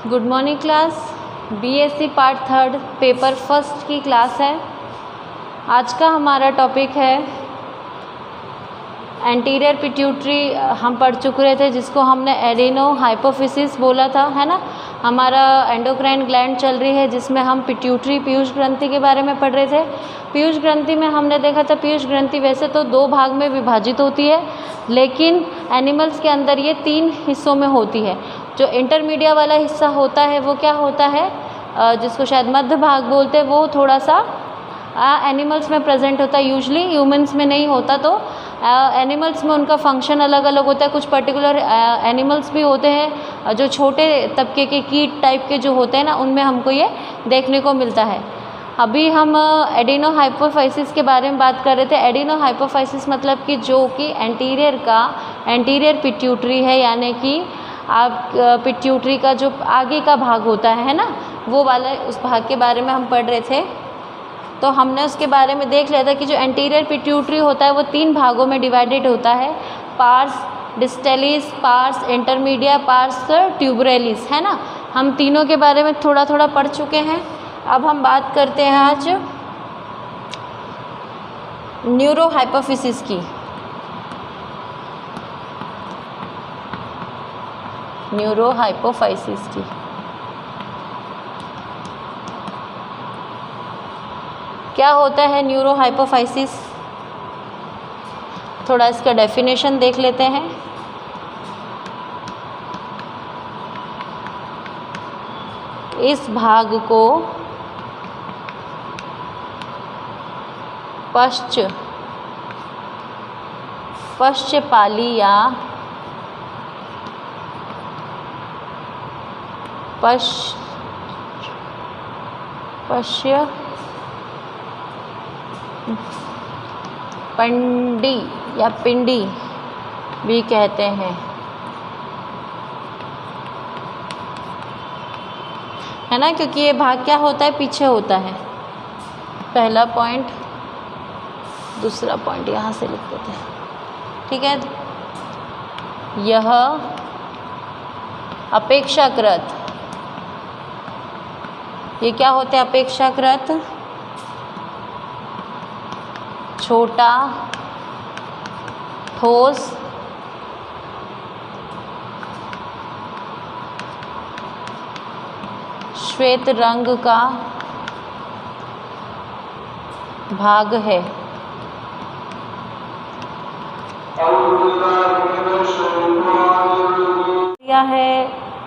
Good morning class. BSc part 3 paper first की class है। आज का हमारा टॉपिक है एंटीरियर पिट्यूटरी। हम पढ़ चुके थे जिसको हमने एडिनो हाइपोफिसिस बोला था, है ना। हमारा एंडोक्राइन ग्लैंड चल रही है जिसमें हम पिट्यूटरी पीयूष ग्रंथि के बारे में पढ़ रहे थे। पीयूष ग्रंथि में हमने देखा था पीयूष ग्रंथि वैसे तो 2 भाग में विभाजित होती है, लेकिन एनिमल्स के अंदर ये 3 हिस्सों में होती है। जो इंटरमीडिया वाला हिस्सा होता है वो क्या होता है, जिसको शायद मध्य भाग बोलते हैं, वो थोड़ा सा एनिमल्स में प्रेजेंट होता है, यूजली ह्यूमंस में नहीं होता। तो एनिमल्स में उनका फंक्शन अलग अलग होता है। कुछ पर्टिकुलर एनिमल्स भी होते हैं जो छोटे तबके के कीट टाइप के जो होते हैं ना, उनमें हमको ये देखने को मिलता है। अभी हम एडिनो हाइपोफाइसिस के बारे में बात कर रहे थे। एडिनो हाइपोफाइसिस मतलब कि जो कि एंटीरियर पिट्यूटरी है, यानी कि आप पिट्यूटरी का जो आगे का भाग होता है ना, वो वाला उस भाग के बारे में हम पढ़ रहे थे। तो हमने उसके बारे में देख लिया था कि जो एंटीरियर पिट्यूटरी होता है वो 3 भागों में डिवाइडेड होता है, पार्स डिस्टैलिस, पार्स इंटरमीडिया, पार्स ट्यूबरेलिस, है ना। हम तीनों के बारे में थोड़ा थोड़ा पढ़ चुके हैं। अब हम बात करते हैं आज न्यूरो हाइपोफिसिस की। न्यूरो हाइपोफाइसिस की क्या होता है न्यूरो हाइपोफाइसिस, थोड़ा इसका डेफिनेशन देख लेते हैं। इस भाग को पश्चपाली या पंडी या पिंडी भी कहते हैं, है ना, क्योंकि ये भाग क्या होता है, पीछे होता है। पहला पॉइंट, दूसरा पॉइंट यहाँ से लिख देते हैं, ठीक है। यह अपेक्षाकृत, ये क्या होते हैं, अपेक्षाकृत छोटा, ठोस, श्वेत रंग का भाग है। यह है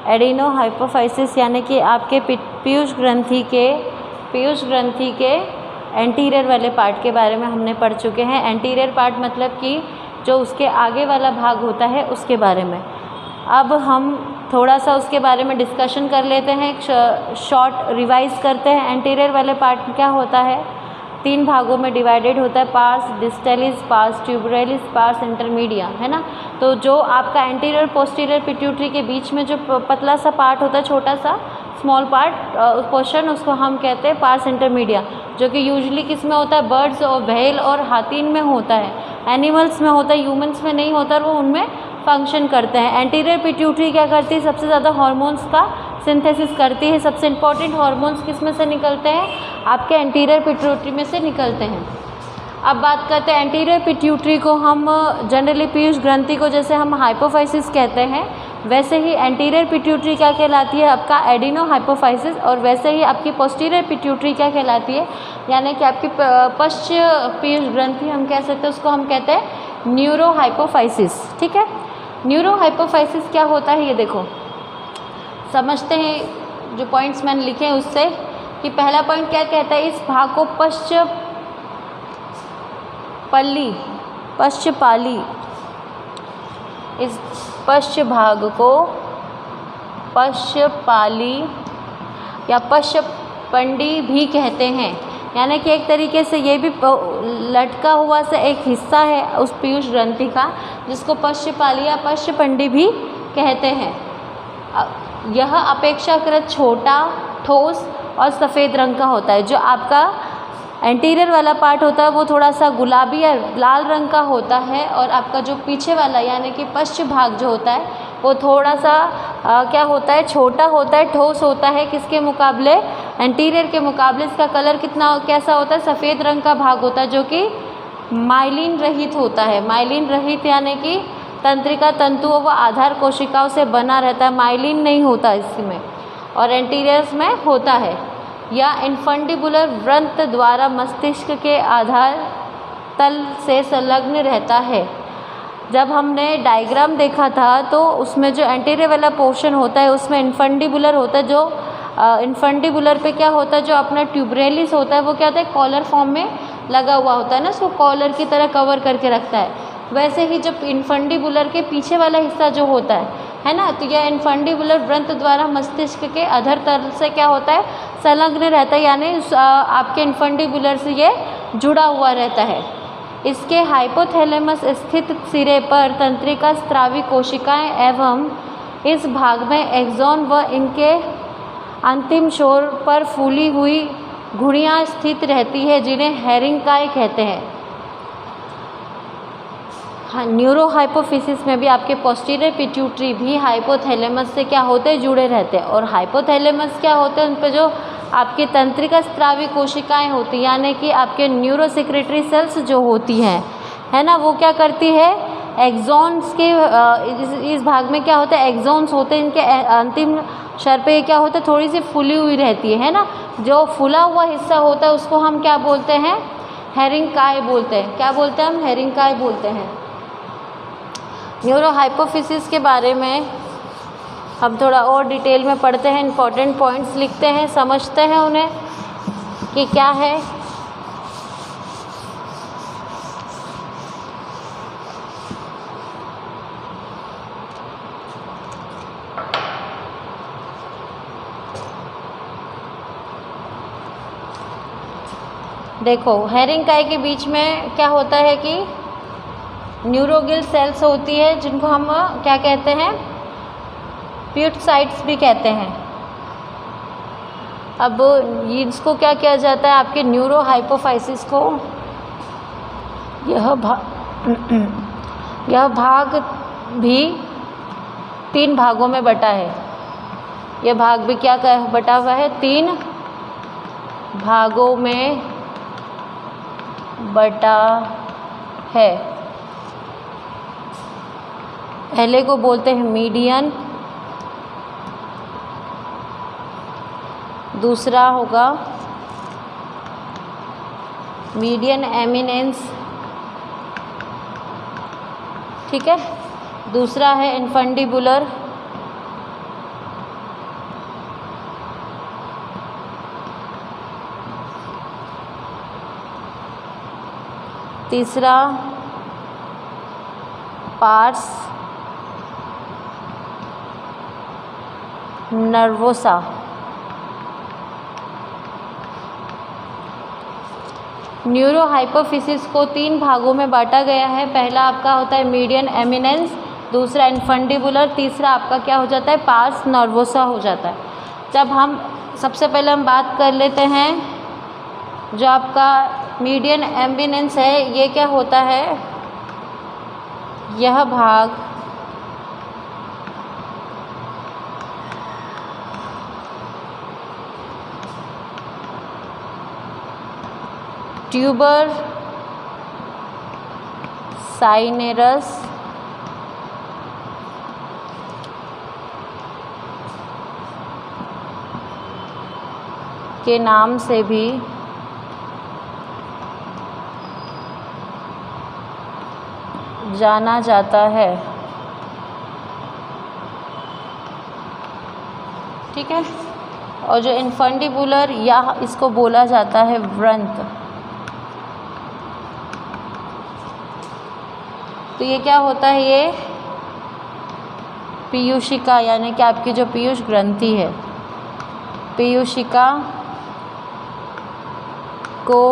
एडिनो हाइपोफाइसिस, यानी कि आपके पीयूष ग्रंथि के एंटीरियर वाले पार्ट के बारे में हमने पढ़ चुके हैं। एंटीरियर पार्ट मतलब कि जो उसके आगे वाला भाग होता है उसके बारे में। अब हम थोड़ा सा उसके बारे में डिस्कशन कर लेते हैं, शॉर्ट रिवाइज करते हैं। एंटीरियर वाले पार्ट क्या होता है, 3 भागों में डिवाइडेड होता है, पार्स डिस्टैलिस, पार्स ट्यूबरेलिस, पार्स इंटरमीडिया, है ना। तो जो आपका एंटीरियर पोस्टीरियर पिट्यूटरी के बीच में जो पतला सा पार्ट होता है, छोटा सा स्मॉल पार्ट पोर्शन, उसको हम कहते हैं पार्स इंटरमीडिया, जो कि यूजुअली किस में होता है, बर्ड्स और व्हेल और हाथीन में होता है, एनिमल्स में होता है, ह्यूमंस में नहीं होता, और वो उनमें फंक्शन करते हैं। एंटीरियर पिट्यूटरी क्या करती है, सबसे ज़्यादा हार्मोन्स का सिंथेसिस करती है। सबसे इंपॉर्टेंट हार्मोन्स किस में से निकलते हैं, आपके एंटीरियर पिट्यूटरी में से निकलते हैं। अब बात करते हैं एंटीरियर पिट्यूटरी को हम जनरली पीयूष ग्रंथि को जैसे हम हाइपोफाइसिस कहते हैं, वैसे ही एंटीरियर पिट्यूटरी क्या कहलाती है, आपका एडिनो हाइपोफाइसिस। और वैसे ही आपकी पोस्टीरियर पिट्यूटरी क्या कहलाती है, यानी कि आपकी पश्च पीयूष ग्रंथि हम कह सकते हैं, उसको हम कहते हैं न्यूरो हाइपोफाइसिस, ठीक है। न्यूरो हाइपोफाइसिस क्या होता है, ये देखो समझते हैं जो पॉइंट्स मैंने लिखे हैं उससे, कि पहला पॉइंट क्या कहता है, इस भाग को पश्चपाली, इस पश्च भाग को पश्चपाली या पश्चपंडी भी कहते हैं, यानी कि एक तरीके से ये भी लटका हुआ सा एक हिस्सा है उस पीयूष ग्रंथि का, जिसको पश्चपाली या पश्चपंडी भी कहते हैं। यह अपेक्षाकृत छोटा, ठोस और सफ़ेद रंग का होता है। जो आपका एंटीरियर वाला पार्ट होता है वो थोड़ा सा गुलाबी या लाल रंग का होता है, और आपका जो पीछे वाला यानी कि पश्च भाग जो होता है वो थोड़ा सा क्या होता है, छोटा होता है, ठोस होता है, किसके मुकाबले, एंटीरियर के मुकाबले। इसका कलर कैसा होता है, सफ़ेद रंग का भाग होता है जो कि माइलिन रहित होता है। माइलिन रहित यानी कि तंत्रिका तंतुओं व आधार कोशिकाओं से बना रहता है, माइलिन नहीं होता इसमें, और एंटीरियर्स में होता है। या इनफंडिबुलर व्रंत द्वारा मस्तिष्क के आधार तल से संलग्न रहता है। जब हमने डायग्राम देखा था तो उसमें जो एंटीरियर वाला पोर्शन होता है उसमें इनफंडिबुलर होता है, जो इनफंडिबुलर पे क्या होता है, जो अपना ट्यूबरेलिस होता है वो क्या होता है, कॉलर फॉर्म में लगा हुआ होता है ना, उसको कॉलर की तरह कवर करके रखता है। वैसे ही जब इनफंडिबुलर के पीछे वाला हिस्सा जो होता है ना, तो यह इनफंडिबुलर व्रंत द्वारा मस्तिष्क के अधर तल से क्या होता है, संलग्न रहता है, यानी आपके इनफंडिबुलर से ये जुड़ा हुआ रहता है। इसके हाइपोथैलेमस स्थित सिरे पर तंत्रिका स्रावी कोशिकाएं एवं इस भाग में एक्सॉन व इनके अंतिम छोर पर फूली हुई घुड़ियाँ स्थित रहती है जिन्हें हेरिंकाई कहते हैं। हाँ, न्यूरो हाइपोफिसिस में भी आपके पोस्टीरियर पिट्यूटरी भी हाइपोथैलेमस से क्या होते हैं, जुड़े रहते हैं। और हाइपोथैलेमस क्या होते हैं, उन पर जो आपकी तंत्रिका स्रावी कोशिकाएं होती हैं, यानी कि आपके न्यूरो सेक्रेटरी सेल्स जो होती हैं, है ना, वो क्या करती है, एक्सॉन्स के इस भाग में क्या होता है, एक्सॉन्स होते हैं, इनके अंतिम शर पे क्या होता है, थोड़ी सी फूली हुई रहती है ना, जो फूला हुआ हिस्सा होता है उसको हम क्या बोलते हैं, हेरिंकाई बोलते हैं। क्या बोलते हैं हम, हेरिंकाई बोलते हैं। न्यूरो हाइपोफिसिस के बारे में हम थोड़ा और डिटेल में पढ़ते हैं, इंपॉर्टेंट पॉइंट्स लिखते हैं, समझते हैं उन्हें कि क्या है। देखो, हेरिंकाई के बीच में क्या होता है कि न्यूरोगिल सेल्स होती है जिनको हम क्या कहते हैं, प्यूटसाइट्स भी कहते हैं। अब इसको क्या किया जाता है, आपके न्यूरो हाइपोफाइसिस को यह भाग भी 3 भागों में बटा है। यह भाग भी क्या बटा हुआ है, 3 भागों में बटा है। पहले को बोलते हैं मीडियन, दूसरा होगा मीडियन एमिनेंस, ठीक है, दूसरा है इनफंडिबुलर, तीसरा पार्स नर्वोसा। न्यूरो हाइपोफिसिस को 3 भागों में बांटा गया है। पहला आपका होता है मीडियन एमिनेंस, दूसरा इनफंडिबुलर, तीसरा आपका क्या हो जाता है, पार्स नर्वोसा हो जाता है। जब हम सबसे पहले हम बात कर लेते हैं जो आपका मीडियन एमिनेंस है, ये क्या होता है, यह भाग ट्यूबर साइनेरस के नाम से भी जाना जाता है, ठीक है। और जो इनफंडिबुलर या इसको बोला जाता है व्रंत, तो ये क्या होता है, ये पीयूषिका यानी कि आपकी जो पीयूष ग्रंथि है, पीयूषिका को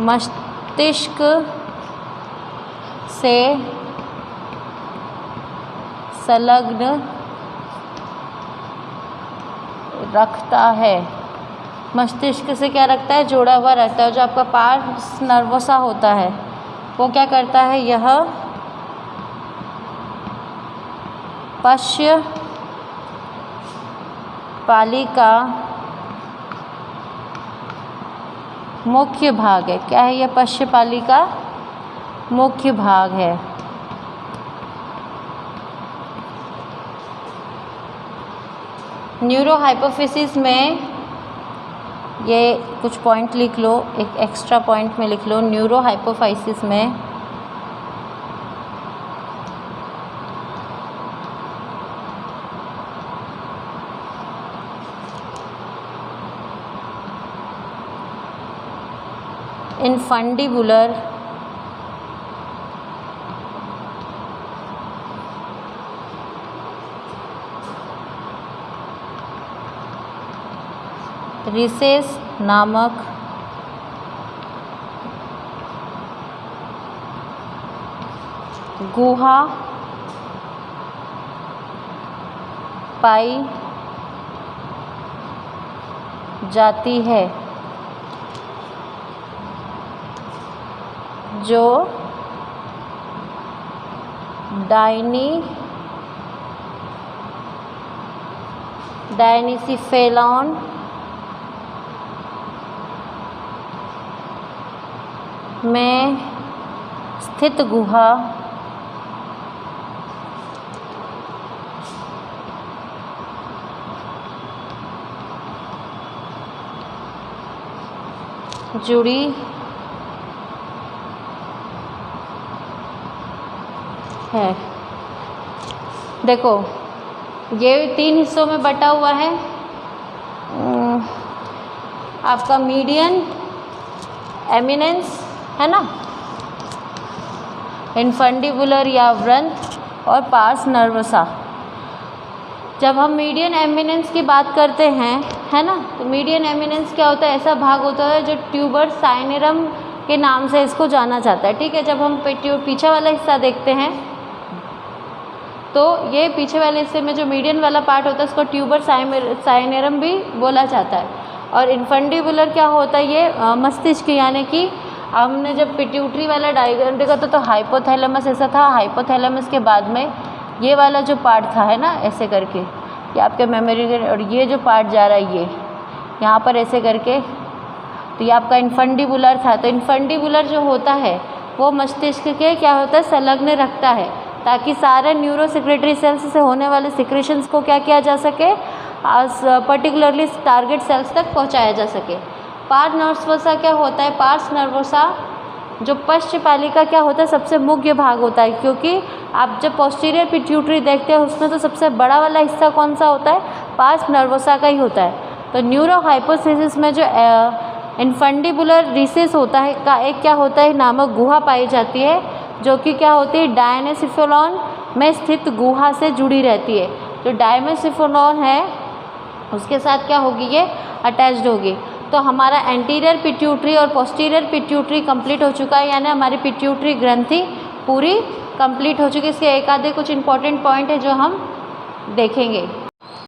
मस्तिष्क से संलग्न रखता है। मस्तिष्क से क्या रखता है, जोड़ा हुआ रहता है। जो आपका पार्स नर्वोसा होता है वो क्या करता है, यह पश्यपालिका मुख्य भाग है। क्या है ये? पश्यपालिका मुख्य भाग है। न्यूरोहाइपोफिसिस में ये कुछ पॉइंट लिख लो, एक एक्स्ट्रा पॉइंट में लिख लो। न्यूरोहाइपोफाइसिस में इनफंडिबुलर रिसेस नामक गुहा पाई जाती है, जो डायनिसिफेलॉन में स्थित गुहा जुड़ी है। देखो ये 3 हिस्सों में बटा हुआ है। आपका मीडियन एमिनेंस है ना, इनफंडिबुलर या व्रंथ, और पार्स नर्वसा। जब हम मीडियन एमिनेंस की बात करते हैं, है ना, तो मीडियन एमिनेंस क्या होता है? ऐसा भाग होता है जो ट्यूबर साइनेरम के नाम से इसको जाना जाता है। ठीक है, जब हम पीछे वाला हिस्सा देखते हैं तो ये पीछे वाले हिस्से में जो मीडियन वाला पार्ट होता है उसको ट्यूबर साइनेरम भी बोला जाता है। और इनफंडिबुलर क्या होता है? ये मस्तिष्क, यानी कि हमने जब पिट्यूटरी वाला डायग्राम देखा तो हाइपोथैलेमस ऐसा था, हाइपोथैलेमस के बाद में ये वाला जो पार्ट था, है ना, ऐसे करके ये आपके मेमोरी, और ये जो पार्ट जा रहा है ये यहाँ पर ऐसे करके, तो ये आपका इनफंडिबुलर था। तो इनफंडिबुलर जो होता है वो मस्तिष्क के क्या होता है? संलग्न रखता है, ताकि सारे न्यूरो सेक्रेटरी सेल्स से होने वाले सिक्रेशंस को क्या किया जा सके? पर्टिकुलरली टारगेट सेल्स तक पहुंचाया जा सके। पार्स नर्वसा क्या होता है? पार्स नर्वसा जो पश्चपालिका क्या होता है? सबसे मुख्य भाग होता है, क्योंकि आप जब पोस्टीरियर पिट्यूटरी देखते हैं उसमें तो सबसे बड़ा वाला हिस्सा कौन सा होता है? पार्स नर्वसा का ही होता है। तो न्यूरोहाइपोफिसिस में जो इनफंडिबुलर रिसेस होता है का एक क्या होता है? नामक गुहा पाई जाती है, जो कि क्या होती है? डायनेसिफेलॉन में स्थित गुहा से जुड़ी रहती है। जो डायनेसिफेलॉन है उसके साथ क्या होगी? ये अटैच्ड होगी। तो हमारा एंटीरियर पिट्यूटरी और पोस्टीरियर पिट्यूटरी कंप्लीट हो चुका है, यानी हमारी पिट्यूटरी ग्रंथि पूरी कंप्लीट हो चुकी है। इसके एक आधे कुछ इंपॉर्टेंट पॉइंट है जो हम देखेंगे।